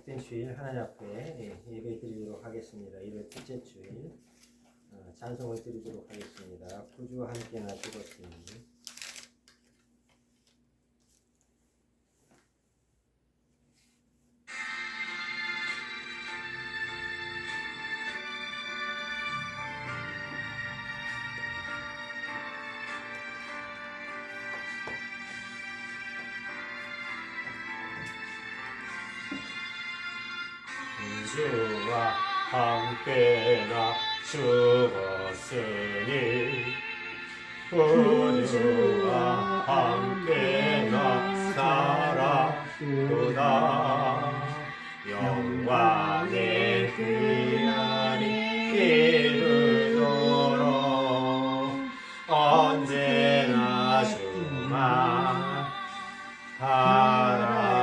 복된 주일 하나님 앞에 예배 드리도록 하겠습니다. 1월 둘째 주일 찬송을 드리도록 하겠습니다. 구주와 함께나 죽었으니. 주와 함께나 죽었으니 우주와 함께나 살았도다. 영광의 그날이 이르도록 언제나 주만 바라봅니다.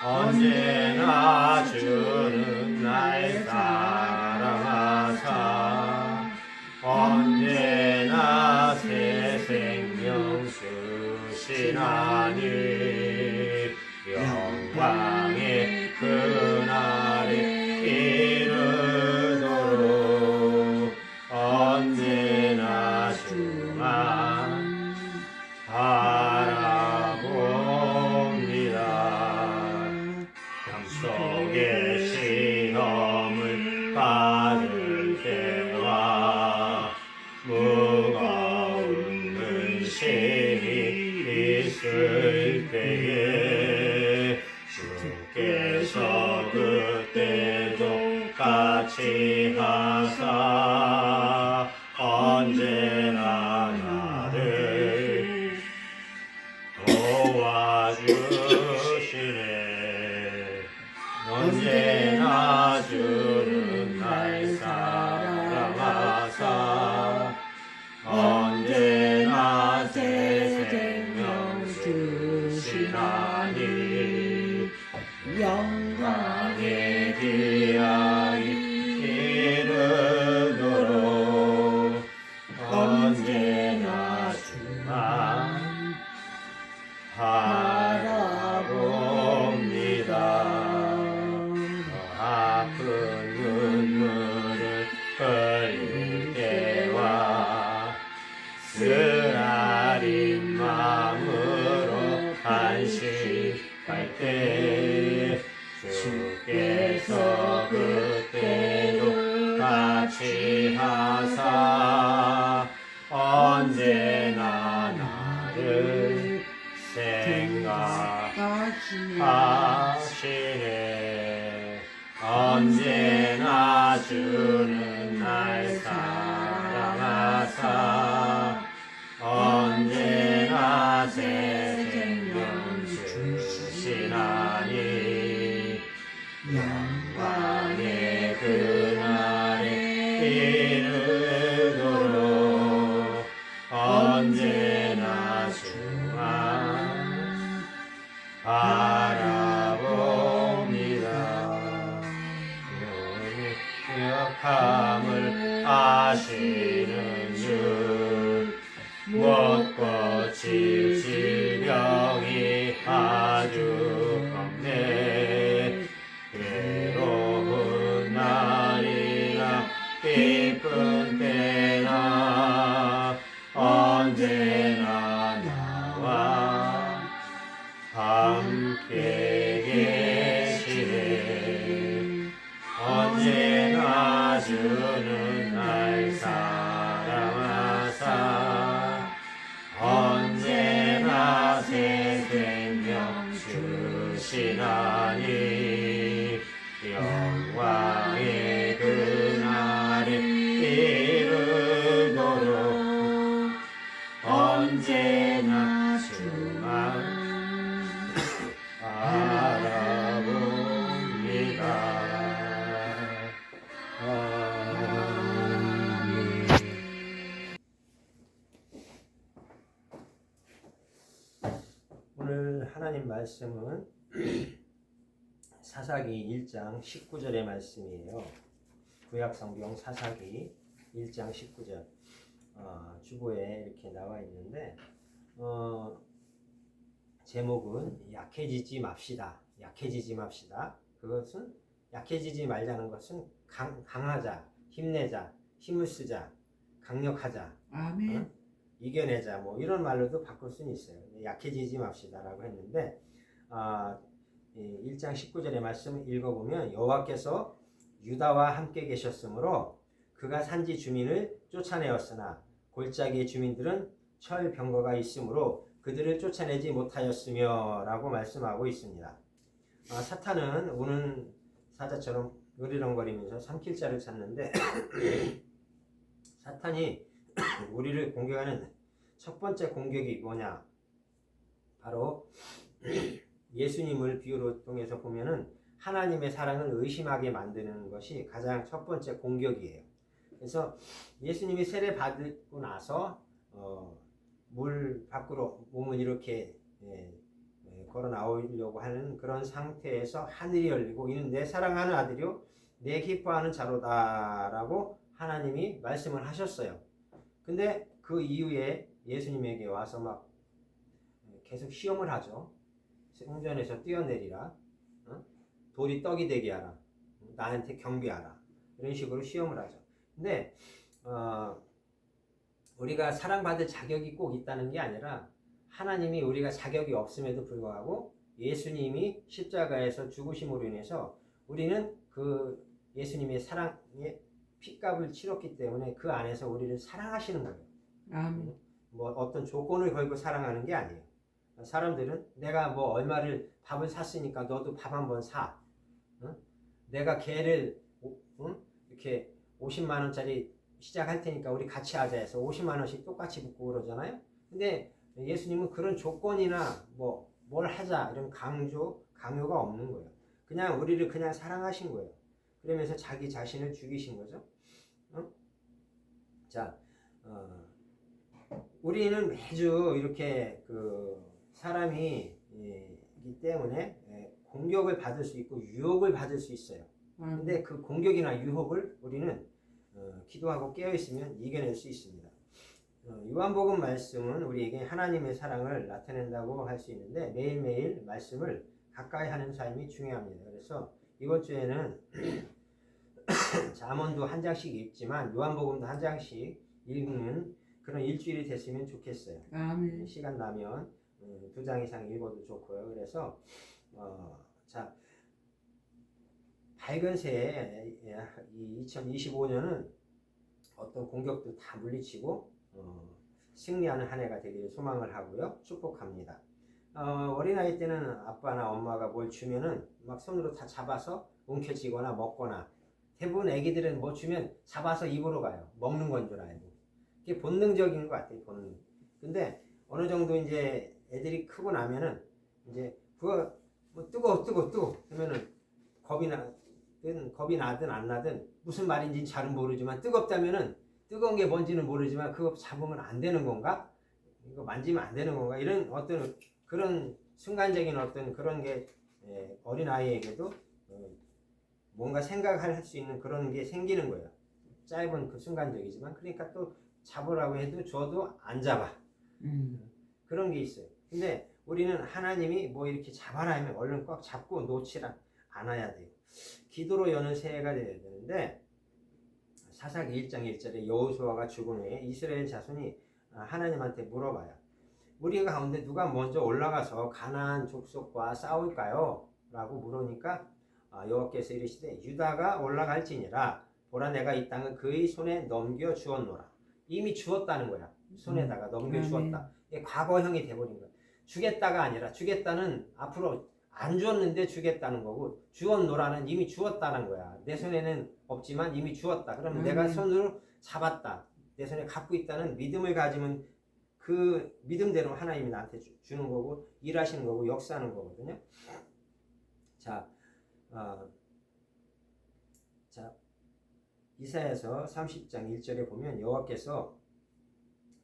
언제나 주는 날 사랑하사 언제나 새 생명 주시나니 영광의 그날이 이르도록 언제나 주만 바라봅니다. 땅속의 시험을 받을 때와 무거운 근심이 있을 때에 주께서 그때도 같이 하사 언제나 나를 도와주시네. 언제나 주는 날 사랑하사 언제나 새 생명 주시나니 영광의 기약이 이르도록 언제나 주만 바라봅니다. 아픈 눈물을 흘릴 때와 쓰라린 마음으로 안식할 때 주께서 그때도 같이 하사 언제나 나를 생각하시네. 언제나 주는 날 사랑하사 언제나 새 생명 주시나니 영광의 그날이 이르도록 언제나 주만 바라봅니다. 약함을 아시는 주 못 고칠 질병이 아주 없네. 괴로운 날이나 기쁜 때나 언제나 나와 함께 계시네. 언제나 주는 날 사랑하사 언제나 새 생명 주시나니 영광의 그날이 이르도록 언제나 주만 바라봅니다. 오늘 하나님 말씀은 사사기 1장 19절의 말씀이에요. 구약성경 사사기 1장 19절 주보에 이렇게 나와 있는데 제목은 약해지지 맙시다. 약해지지 맙시다. 그것은 약해지지 말자는 것은 강하자, 힘내자, 힘을 쓰자, 강력하자, 아멘. 이겨내자 뭐 이런 말로도 바꿀 수는 있어요. 약해지지 맙시다라고 했는데 1장 19절의 말씀 읽어보면 여호와께서 유다와 함께 계셨으므로 그가 산지 주민을 쫓아내었으나 골짜기의 주민들은 철병거가 있으므로 그들을 쫓아내지 못하였으며 라고 말씀하고 있습니다. 사탄은 우는 사자처럼 으리렁거리면서 삼킬자를 찾는데 사탄이 우리를 공격하는 첫 번째 공격이 뭐냐? 바로 예수님을 비유로 통해서 보면은 하나님의 사랑을 의심하게 만드는 것이 가장 첫 번째 공격이에요. 그래서 예수님이 세례 받고 나서 물 밖으로 몸을 이렇게 걸어 나오려고 하는 그런 상태에서 하늘이 열리고 이는 내 사랑하는 아들이요 내 기뻐하는 자로다라고 하나님이 말씀을 하셨어요. 근데 그 이후에 예수님에게 와서 막 계속 시험을 하죠. 성전에서 뛰어내리라, 돌이 떡이 되게 하라, 나한테 경배하라, 이런 식으로 시험을 하죠. 근데 우리가 사랑받을 자격이 꼭 있다는 게 아니라 하나님이 우리가 자격이 없음에도 불구하고 예수님이 십자가에서 죽으심으로 인해서 우리는 그 예수님의 사랑의 핏값을 치렀기 때문에 그 안에서 우리를 사랑하시는 거예요. 아멘. 뭐 어떤 조건을 걸고 사랑하는 게 아니에요. 사람들은 내가 뭐 얼마를 밥을 샀으니까 너도 밥 한번 사. 내가 개를 이렇게 50만 원짜리 시작할 테니까 우리 같이 하자 해서 50만 원씩 똑같이 붙고 그러잖아요. 근데 예수님은 그런 조건이나 뭐 뭘 하자 이런 강요가 없는 거예요. 그냥 우리를 그냥 사랑하신 거예요. 그러면서 자기 자신을 죽이신 거죠. 자, 우리는 매주 이렇게 그 사람이 이기 때문에 공격을 받을 수 있고 유혹을 받을 수 있어요. 근데 그 공격이나 유혹을 우리는 기도하고 깨어있으면 이겨낼 수 있습니다. 요한복음 말씀은 우리에게 하나님의 사랑을 나타낸다고 할 수 있는데 매일매일 말씀을 가까이 하는 삶이 중요합니다. 그래서 이번 주에는 잠언도 한 장씩 읽지만 요한복음도 한 장씩 읽는 그런 일주일이 됐으면 좋겠어요. 아멘. 시간 나면 2장 이상 읽어도 좋고요. 그래서 자, 밝은 새해 2025년은 어떤 공격도 다 물리치고 승리하는 한 해가 되기를 소망을 하고요. 축복합니다. 어린아이 때는 아빠나 엄마가 뭘 주면은 막 손으로 다 잡아서 움켜쥐거나 먹거나 대부분 애기들은 뭐 주면 잡아서 입으로 가요. 먹는 건 줄 알고. 이게 본능적인 것 같아요. 본능. 근데 어느 정도 이제 애들이 크고 나면은 이제 그거 뭐 뜨거워 하면은 겁이 나든 안 나든 무슨 말인지는 잘은 모르지만 뜨겁다면은 뜨거운 게 뭔지는 모르지만 그거 잡으면 안 되는 건가? 이거 만지면 안 되는 건가? 이런 어떤 그런 순간적인 어떤 그런 게 어린아이에게도 뭔가 생각할 수 있는 그런 게 생기는 거예요. 짧은 그 순간적이지만 그러니까 또 잡으라고 해도 줘도 안 잡아. 그런 게 있어요. 근데 우리는 하나님이 뭐 이렇게 잡아라 하면 얼른 꽉 잡고 놓지라 않아야 돼요. 기도로 여는 새해가 되어야 되는데 사사기 1장 1절에 여호수아가 죽은 후에 이스라엘 자손이 하나님한테 물어봐요. 우리 가운데 누가 먼저 올라가서 가나안 족속과 싸울까요? 라고 물으니까 여호와께서 이르시되 유다가 올라갈지니라 보라 내가 이 땅을 그의 손에 넘겨 주었노라. 이미 주었다는 거야. 손에다가 넘겨 주었다. 이게 과거형이 돼버린 거야. 주겠다가 아니라 주겠다는 앞으로 안 주었는데 주겠다는 거고 주었노라는 이미 주었다는 거야. 내 손에는 없지만 이미 주었다. 그러면 내가 손으로 잡았다. 내 손에 갖고 있다는 믿음을 가지면 그 믿음대로 하나님이 나한테 주는 거고 일하시는 거고 역사하는 거거든요. 자, 이사야서 30장 1절에 보면 여호와께서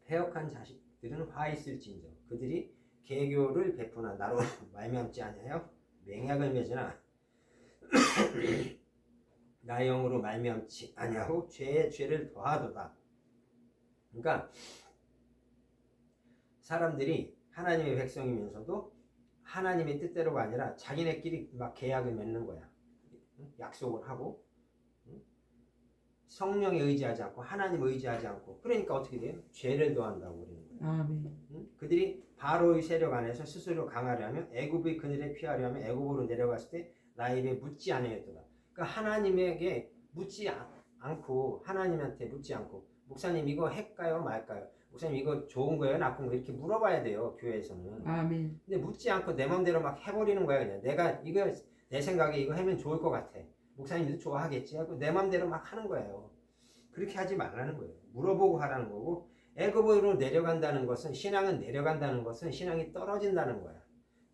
패역한 자식들은 화 있을진저 그들이 계교를 베푸나 나로 말미암지 아니하여 맹약을 맺으나 나의 영으로 말미암지 아니하고 죄에 죄를 더하도다. 그러니까 사람들이 하나님의 백성이면서도 하나님의 뜻대로가 아니라 자기네끼리 막 계약을 맺는 거야. 약속을 하고 성령에 의지하지 않고 하나님 의지하지 않고 그러니까 어떻게 돼요? 죄를 더한다고 그러는 거예요. 아멘. 그들이 바로의 세력 안에서 스스로 강하려 하면 애굽의 그늘에 피하려 하면 애굽으로 내려갔을 때 나의 입에 묻지 아니하였도다. 그러니까 하나님에게 묻지 않고 하나님한테 묻지 않고 목사님 이거 할까요 말까요? 목사님 이거 좋은 거예요 나쁜 거예요? 이렇게 물어봐야 돼요 교회에서는. 아멘. 근데 묻지 않고 내 맘대로 막 해버리는 거야 그냥. 내가 이거 내 생각에 이거 하면 좋을 것 같아. 목사님도 좋아하겠지 하고 내 맘대로 막 하는 거예요. 그렇게 하지 말라는 거예요. 물어보고 하라는 거고 애굽으로 내려간다는 것은 신앙은 내려간다는 것은 신앙이 떨어진다는 거야.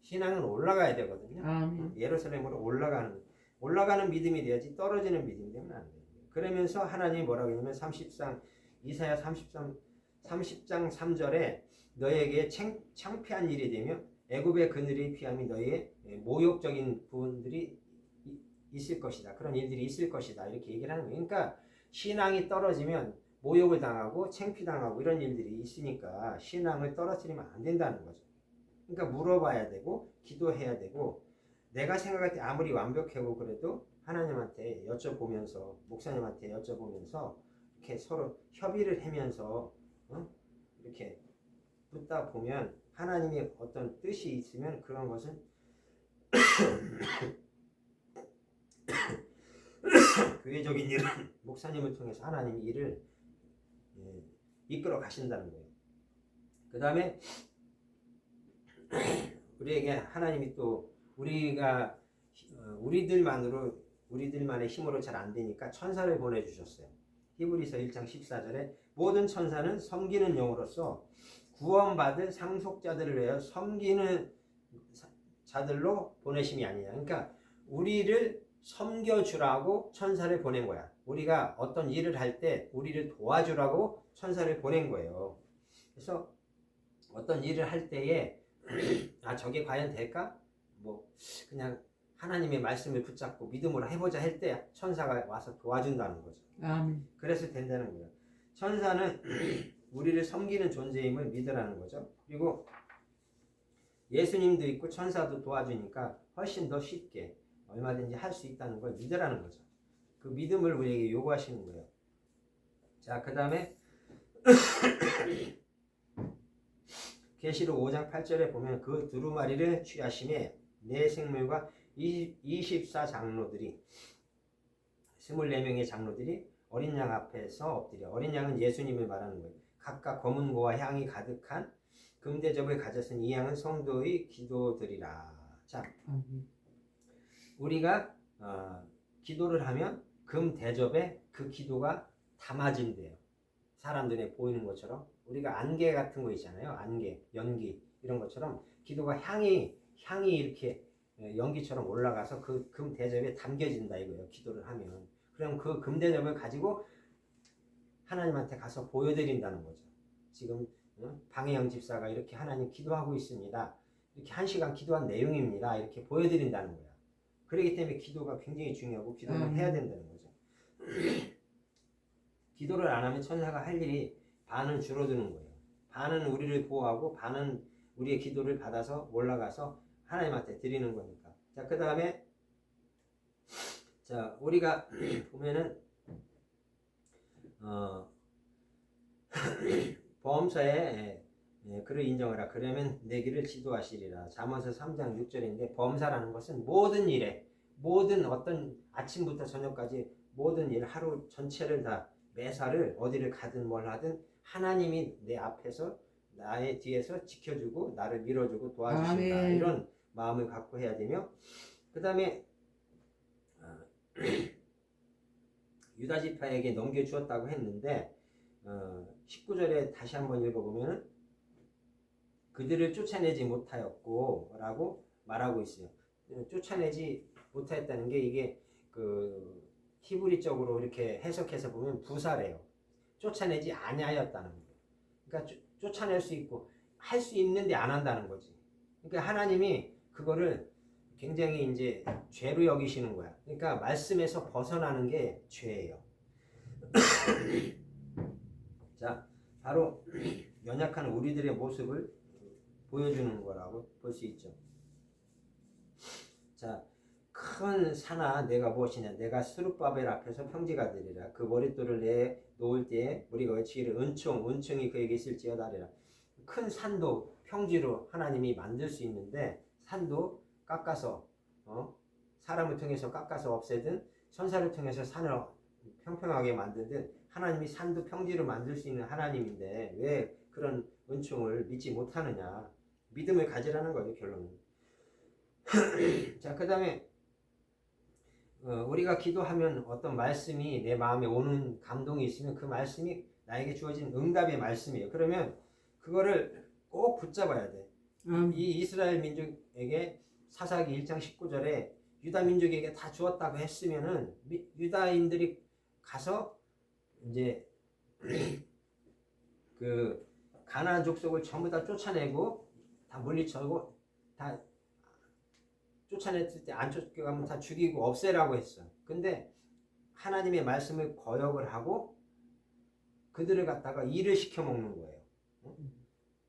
신앙은 올라가야 되거든요. 아멘. 예루살렘으로 올라가는 믿음이 돼야지 떨어지는 믿음이 되면 안 돼요. 그러면서 하나님이 뭐라고 했냐면 이사야 30장 3절에 너에게 창피한 일이 되며 애굽의 그늘의 피함이 너의 모욕적인 부분들이 있을 것이다. 그런 일들이 있을 것이다. 이렇게 얘기를 하는 거예요. 그러니까 신앙이 떨어지면 모욕을 당하고 창피당하고 이런 일들이 있으니까 신앙을 떨어뜨리면 안 된다는 거죠. 그러니까 물어봐야 되고 기도해야 되고 내가 생각할 때 아무리 완벽하고 그래도 하나님한테 여쭤보면서 목사님한테 여쭤보면서 이렇게 서로 협의를 하면서 이렇게 묻다 보면 하나님의 어떤 뜻이 있으면 그런 것은 교회적인 일은 목사님을 통해서 하나님이 일을 이끌어 가신다는 거예요. 그 다음에 우리에게 하나님이 또 우리가 우리들만의 힘으로 잘 안 되니까 천사를 보내주셨어요. 히브리서 1장 14절에 모든 천사는 섬기는 영으로서 구원받을 상속자들을 위하여 섬기는 자들로 보내심이 아니냐. 그러니까 우리를 섬겨주라고 천사를 보낸 거야. 우리가 어떤 일을 할 때 우리를 도와주라고 천사를 보낸 거예요. 그래서 어떤 일을 할 때에 저게 과연 될까? 뭐 그냥 하나님의 말씀을 붙잡고 믿음으로 해보자 할 때 천사가 와서 도와준다는 거죠. 아멘. 그래서 된다는 거예요. 천사는 우리를 섬기는 존재임을 믿으라는 거죠. 그리고 예수님도 있고 천사도 도와주니까 훨씬 더 쉽게 얼마든지 할 수 있다는 걸 믿으라는 거죠. 그 믿음을 우리에게 요구하시는 거예요. 자, 그 다음에 계시록 5장 8절에 보면 그 두루마리를 취하심에 내 생물과 24장로들이 24명의 장로들이 어린 양 앞에서 엎드려. 어린 양은 예수님을 말하는 거예요. 각각 검은 고와 향이 가득한 금대접을 가졌은 이 양은 성도의 기도들이라. 자, 우리가 기도를 하면 금대접에 그 기도가 담아진대요. 사람 눈에 보이는 것처럼 우리가 안개 같은 거 있잖아요. 안개, 연기 이런 것처럼 기도가 향이 이렇게 연기처럼 올라가서 그 금대접에 담겨진다 이거예요. 기도를 하면. 그럼 그 금대접을 가지고 하나님한테 가서 보여드린다는 거죠. 지금 방해영 집사가 이렇게 하나님 기도하고 있습니다. 이렇게 1시간 기도한 내용입니다. 이렇게 보여드린다는 거야. 그렇기 때문에 기도가 굉장히 중요하고 기도를 해야 된다는 거죠. 기도를 안 하면 천사가 할 일이 반은 줄어드는 거예요. 반은 우리를 보호하고 반은 우리의 기도를 받아서 올라가서 하나님한테 드리는 거니까. 자, 그 다음에 자, 우리가 보면은 범사에 그를 인정하라. 그러면 내 길을 지도하시리라. 잠언서 3장 6절인데 범사라는 것은 모든 일에 모든 어떤 아침부터 저녁까지 모든 일 하루 전체를 다 매사를 어디를 가든 뭘 하든 하나님이 내 앞에서 나의 뒤에서 지켜주고 나를 밀어주고 도와주신다. 아멘. 이런 마음을 갖고 해야 되며 그 다음에 유다 지파에게 넘겨주었다고 했는데 19절에 다시 한번 읽어보면 그들을 쫓아내지 못하였고 라고 말하고 있어요. 쫓아내지 못하였다는 게 이게 그 히브리적으로 이렇게 해석해서 보면 부사래요. 쫓아내지 아니하였다는 거예요. 그러니까 쫓아낼 수 있고 할 수 있는데 안 한다는 거지. 그러니까 하나님이 그거를 굉장히 이제 죄로 여기시는 거야. 그러니까 말씀에서 벗어나는 게 죄예요. 자, 바로 연약한 우리들의 모습을 보여주는 거라고 볼 수 있죠. 자, 큰 산아 내가 무엇이냐? 내가 스룹바벨 앞에서 평지가 되리라. 그 머릿돌을 내 놓을 때에 우리가 외치기를 은총이 그에게 있을지어다 하리라. 큰 산도 평지로 하나님이 만들 수 있는데 산도 깎아서 사람을 통해서 깎아서 없애든 천사를 통해서 산을 평평하게 만들든 하나님이 산도 평지로 만들 수 있는 하나님인데 왜 그런 은총을 믿지 못하느냐? 믿음을 가지라는 거죠, 결론은. 자, 그 다음에 우리가 기도하면 어떤 말씀이 내 마음에 오는 감동이 있으면 그 말씀이 나에게 주어진 응답의 말씀이에요. 그러면 그거를 꼭 붙잡아야 돼. 이 이스라엘 민족에게 사사기 1장 19절에 유다 민족에게 다 주었다고 했으면은 유다인들이 가서 이제 그 가나안 족속을 전부 다 쫓아내고 다 물리쳐고 다 쫓아냈을 때 안 쫓겨가면 다 죽이고 없애라고 했어. 근데 하나님의 말씀을 거역을 하고 그들을 갖다가 일을 시켜 먹는 거예요.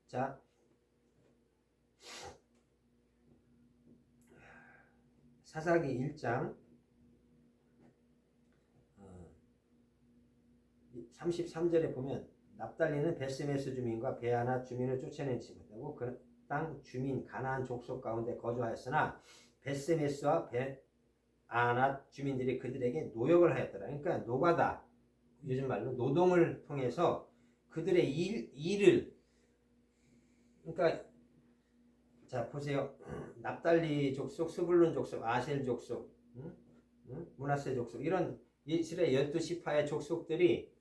자, 사사기 1장 33절에 보면 납달리는 베스메스 주민과 베아나 주민을 쫓아내지 못하고 그 땅 주민 가나안 족속 가운데 거주하였으나 베스메스와 베아나 주민들이 그들에게 노역을 하였더라. 그러니까 노가다, 요즘 말로 노동을 통해서 그들의 일을, 그러니까 자 보세요. 납달리 족속, 스불룬 족속, 아셀 족속, 므낫세 족속, 이런 이스라엘 12지파의 족속들이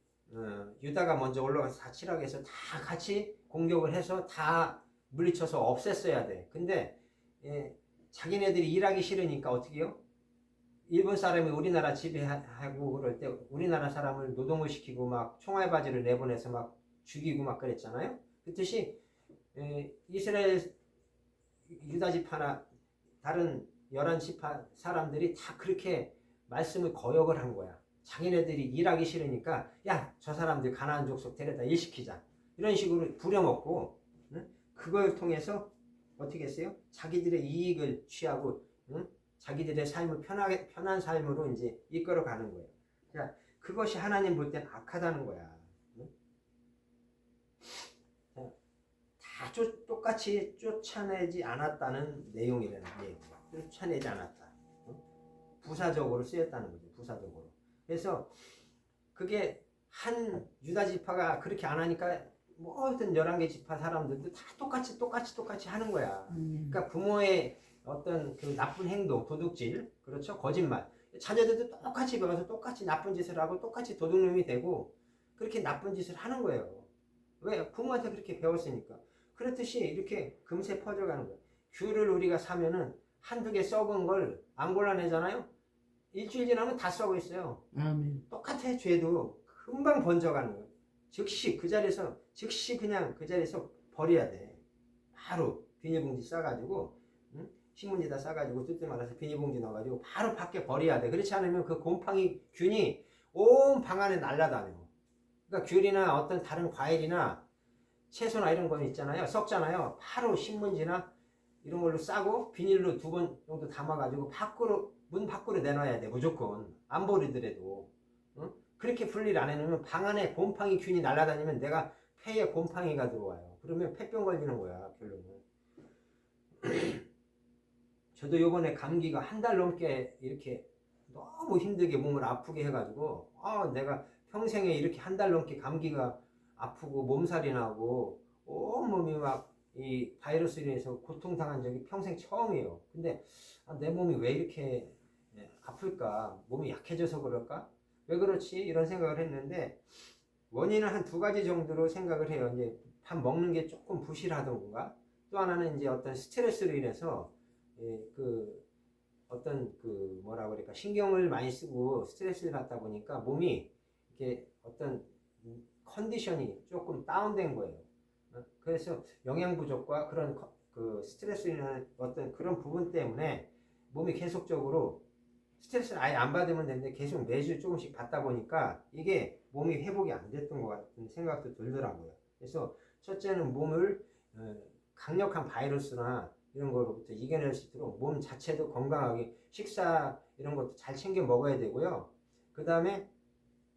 유다가 먼저 올라가서 다 칠하게해서 다 같이 공격을 해서 다 물리쳐서 없앴어야 돼. 근데 자기네들이 일하기 싫으니까 어떻게 해요? 일본 사람이 우리나라 지배하고 그럴 때 우리나라 사람을 노동을 시키고 막 총알바지를 내보내서 막 죽이고 막 그랬잖아요. 그 뜻이 이스라엘 유다 지파나 다른 11지파 사람들이 다 그렇게 말씀을 거역을 한 거야. 자기네들이 일하기 싫으니까 야, 저 사람들 가나안 족속 데려다 일시키자. 이런 식으로 부려먹고 그걸 통해서 어떻게 했어요? 자기들의 이익을 취하고 자기들의 삶을 편한 삶으로 이제 이끌어 가는 거예요. 자, 그것이 하나님 볼 땐 악하다는 거야. 다 똑같이 쫓아내지 않았다는 내용이라는 얘기예요. 쫓아내지 않았다. 부사적으로 쓰였다는 거죠. 부사적으로. 그래서 그게 한 유다 지파가 그렇게 안 하니까 모든 11개 지파 사람들도 다 똑같이 하는 거야. 그러니까 부모의 어떤 그 나쁜 행동, 도둑질, 그렇죠? 거짓말. 자녀들도 똑같이 배워서 똑같이 나쁜 짓을 하고 똑같이 도둑놈이 되고 그렇게 나쁜 짓을 하는 거예요. 왜? 부모한테 그렇게 배웠으니까. 그렇듯이 이렇게 금세 퍼져가는 거예요. 귤을 우리가 사면은 한두 개 썩은 걸 안 골라내잖아요? 일주일 지나면 다 썩어 있어요. 똑같아, 죄도. 금방 번져가는 거예요. 즉시 그냥 그 자리에서 버려야 돼. 바로 비닐봉지 싸가지고, 신문지에다 싸가지고 뜯지 말아서 비닐봉지 넣어가지고 바로 밖에 버려야 돼. 그렇지 않으면 그 곰팡이 균이 온 방 안에 날아다녀. 그러니까 귤이나 어떤 다른 과일이나 채소나 이런 거 있잖아요. 썩잖아요. 바로 신문지나 이런 걸로 싸고 비닐로 2번 정도 담아가지고 문 밖으로 내놔야 돼. 무조건. 안 버리더라도. 그렇게 분리를 안 해놓으면 방 안에 곰팡이 균이 날아다니면 내가 폐에 곰팡이가 들어와요. 그러면 폐병 걸리는 거야, 결론은. 저도 요번에 감기가 한 달 넘게 이렇게 너무 힘들게 몸을 아프게 해가지고 내가 평생에 이렇게 한 달 넘게 감기가 아프고 몸살이 나고 온몸이 막 이 바이러스로 인해서 고통당한 적이 평생 처음이에요. 근데 내 몸이 왜 이렇게 아플까? 몸이 약해져서 그럴까? 왜 그렇지? 이런 생각을 했는데 원인은 한 2가지 정도로 생각을 해요. 이제 밥 먹는 게 조금 부실하던가 또 하나는 이제 어떤 스트레스로 인해서 어떤 뭐라 그럴까 신경을 많이 쓰고 스트레스를 받다 보니까 몸이 이렇게 어떤 컨디션이 조금 다운된 거예요. 그래서 영양 부족과 그런 스트레스나 어떤 그런 부분 때문에 몸이 계속적으로 스트레스를 아예 안 받으면 되는데 계속 매주 조금씩 받다 보니까 이게 몸이 회복이 안 됐던 것 같은 생각도 들더라고요. 그래서 첫째는 몸을 강력한 바이러스나 이런 거로부터 이겨낼 수 있도록 몸 자체도 건강하게 식사 이런 것도 잘 챙겨 먹어야 되고요. 그 다음에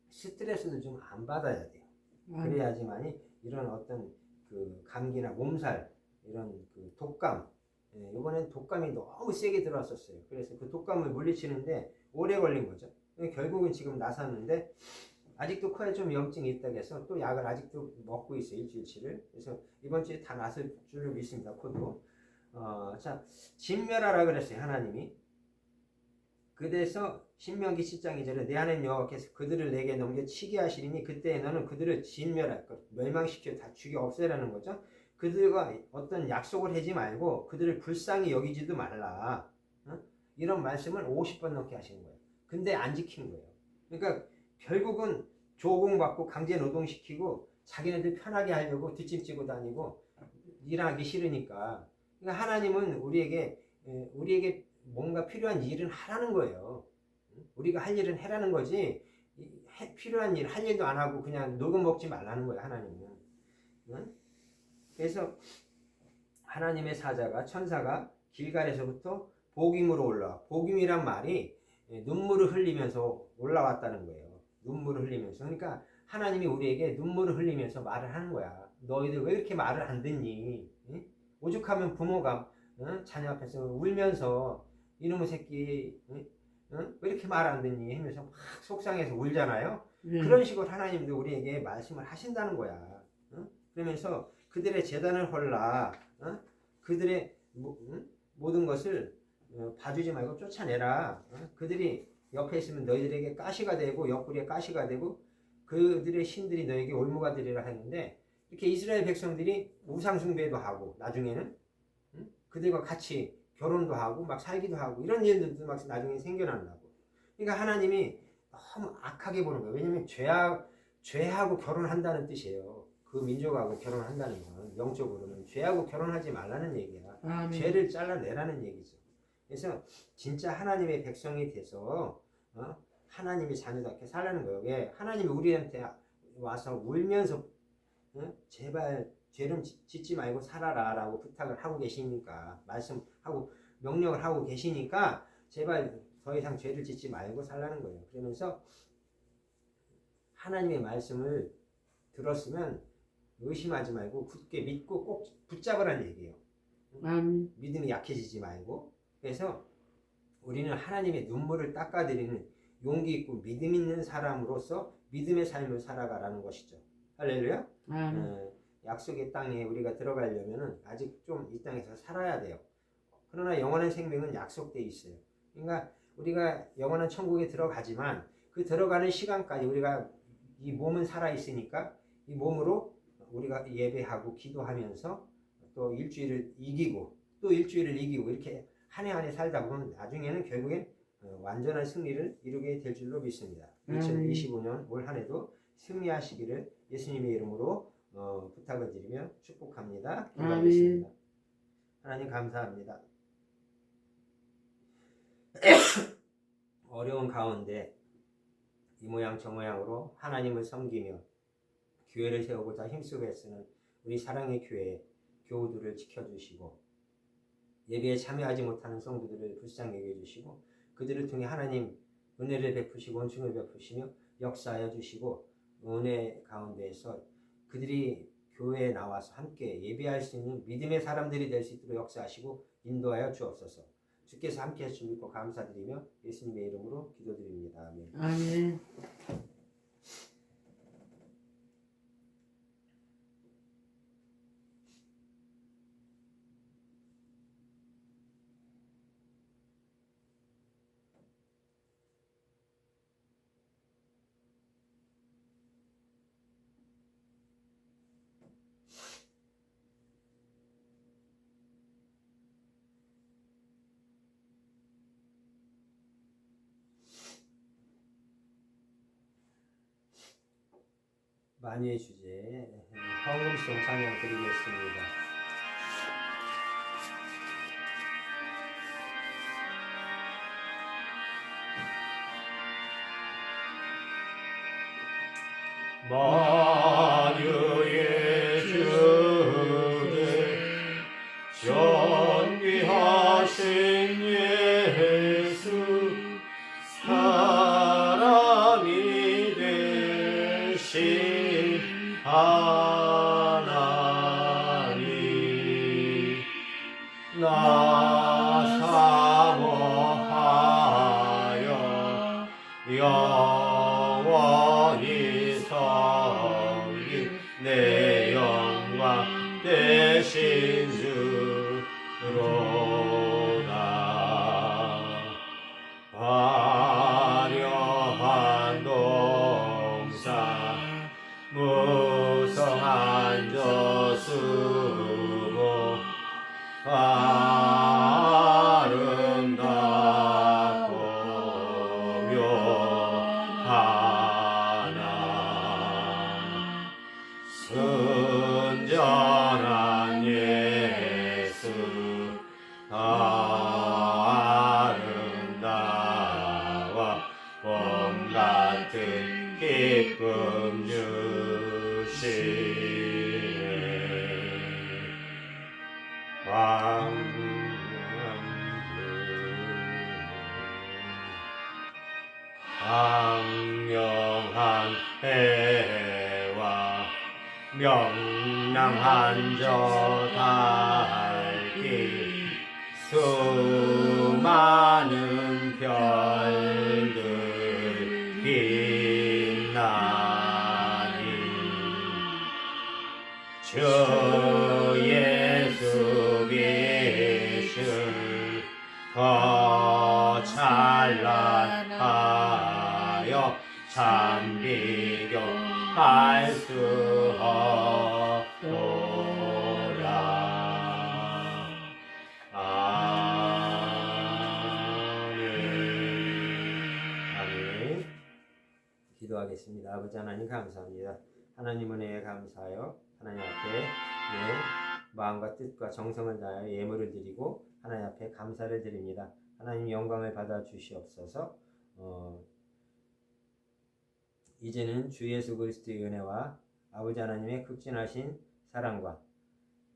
스트레스도 좀 안 받아야 돼요. 그래야지만이 이런 어떤 그 감기나 몸살 이런 그 독감, 이번엔 독감이 너무 세게 들어왔었어요. 그래서 그 독감을 물리치는데 오래 걸린 거죠. 결국은 지금 나섰는데 아직도 코에 좀 염증이 있다고 해서 또 약을 아직도 먹고 있어요. 일주일치를. 그래서 이번 주에 다 나설 줄로 믿습니다. 코도. 자, 진멸하라 그랬어요. 하나님이. 그래서 신명기 10장 2절에 내 하나님 여호와께서 그들을 내게 넘겨치게 하시리니 그때 너는 그들을 진멸할 것, 멸망시켜 다 죽여 없애라는 거죠. 그들과 어떤 약속을 하지 말고 그들을 불쌍히 여기지도 말라. 이런 말씀을 50번 넘게 하시는 거예요. 근데 안 지킨 거예요. 그러니까 결국은 조공받고 강제 노동시키고 자기네들 편하게 하려고 뒷짐지고 다니고 일하기 싫으니까. 그러니까 하나님은 우리에게 뭔가 필요한 일은 하라는 거예요. 우리가 할 일은 해라는 거지 필요한 일 할 일도 안 하고 그냥 녹음 먹지 말라는 거예요. 하나님은. 그래서 하나님의 사자가 천사가 길갈에서부터 복임으로 올라와. 복임이란 말이 눈물을 흘리면서 올라왔다는 거예요. 눈물을 흘리면서. 그러니까 하나님이 우리에게 눈물을 흘리면서 말을 하는 거야. 너희들 왜 이렇게 말을 안 듣니? 오죽하면 부모가 자녀 앞에서 울면서 이놈의 새끼 왜 이렇게 말 안 듣니? 하면서 막 속상해서 울잖아요. 그런 식으로 하나님도 우리에게 말씀을 하신다는 거야. 그러면서 그들의 재단을 헐라. 그들의 모든 것을 봐주지 말고 쫓아내라. 그들이 옆에 있으면 너희들에게 가시가 되고 옆구리에 가시가 되고 그들의 신들이 너에게 올무가 되리라 했는데 이렇게 이스라엘 백성들이 우상숭배도 하고 나중에는 그들과 같이 결혼도 하고 막 살기도 하고 이런 일들도 막 나중에 생겨난다고. 그러니까 하나님이 너무 악하게 보는 거예요. 왜냐하면 죄하고 결혼한다는 뜻이에요. 그 민족하고 결혼한다는 건 영적으로는 죄하고 결혼하지 말라는 얘기야. 아멘. 죄를 잘라내라는 얘기죠. 그래서 진짜 하나님의 백성이 돼서 하나님의 자녀답게 살라는 거예요. 왜? 하나님이 우리한테 와서 울면서 제발 죄는 짓지 말고 살아라 라고 부탁을 하고 계시니까 말씀하고 명령을 하고 계시니까 제발 더 이상 죄를 짓지 말고 살라는 거예요. 그러면서 하나님의 말씀을 들었으면 의심하지 말고 굳게 믿고 꼭 붙잡으라는 얘기예요. 믿음이 약해지지 말고. 그래서 우리는 하나님의 눈물을 닦아드리는 용기 있고 믿음 있는 사람으로서 믿음의 삶을 살아가라는 것이죠. 할렐루야. 약속의 땅에 우리가 들어가려면 아직 좀 이 땅에서 살아야 돼요. 그러나 영원한 생명은 약속되어 있어요. 그러니까 우리가 영원한 천국에 들어가지만 그 들어가는 시간까지 우리가 이 몸은 살아있으니까 이 몸으로 우리가 예배하고 기도하면서 또 일주일을 이기고 또 일주일을 이기고 이렇게 한 해 한 해 살다 보면 나중에는 결국엔 완전한 승리를 이루게 될 줄로 믿습니다. 2025년 올 한 해도 승리하시기를 예수님의 이름으로 부탁을 드리며 축복합니다. 기도하겠습니다. 하나님 감사합니다. 어려운 가운데 이 모양 저 모양으로 하나님을 섬기며 교회를 세우고자 힘쓰고 애쓰는 우리 사랑의 교회 교우들을 지켜주시고 예배에 참여하지 못하는 성도들을 불쌍히 여겨주시고 그들을 통해 하나님 은혜를 베푸시고 온충을 베푸시며 역사하여 주시고 은혜 가운데에서 그들이 교회에 나와서 함께 예배할 수 있는 믿음의 사람들이 될 수 있도록 역사하시고 인도하여 주옵소서. 주께서 함께 해주신 믿고 감사드리며 예수님의 이름으로 기도드립니다. 아멘. 아멘. 만유의 주제 헌금송 찬양 드리겠습니다. 만유의 주제 전위 나 사모하여 영원히 섬길 내 영광 되신 주로다. 화려한 동산 무성한 저수고 아름답고 묘하나 순전한 예수 아름다워 봄 같은 기쁨 주시네. 광명한 해와 명랑한 저 달빛 수많은 별들 빛나니 주 예수 빛을 더 찬란하여 참 비교할 수 없도다. 아멘. 기도하겠습니다. 아버지 하나님 감사합니다. 하나님 은혜에 감사하여 하나님 앞에 마음과 뜻과 정성을 다하여 예물을 드리고 하나님 앞에 감사를 드립니다. 하나님 영광을 받아 주시옵소서. 이제는 주 예수 그리스도의 은혜와 아버지 하나님의 극진하신 사랑과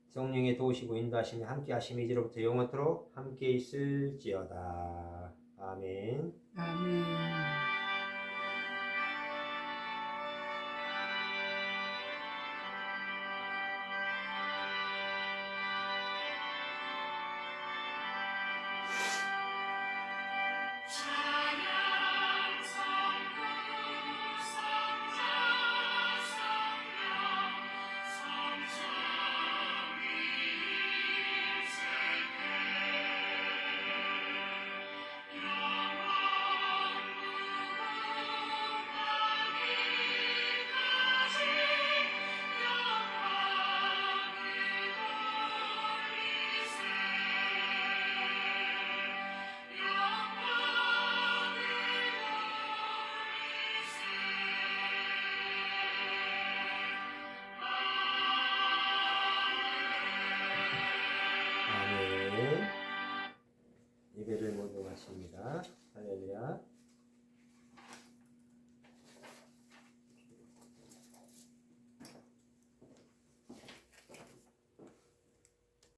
성령의 도우시고 인도하심이 함께 하심이 이제로부터 영원토록 함께 있을지어다. 아멘. 아멘. 아멘. 예배를 모두 마칩니다. 할렐루야.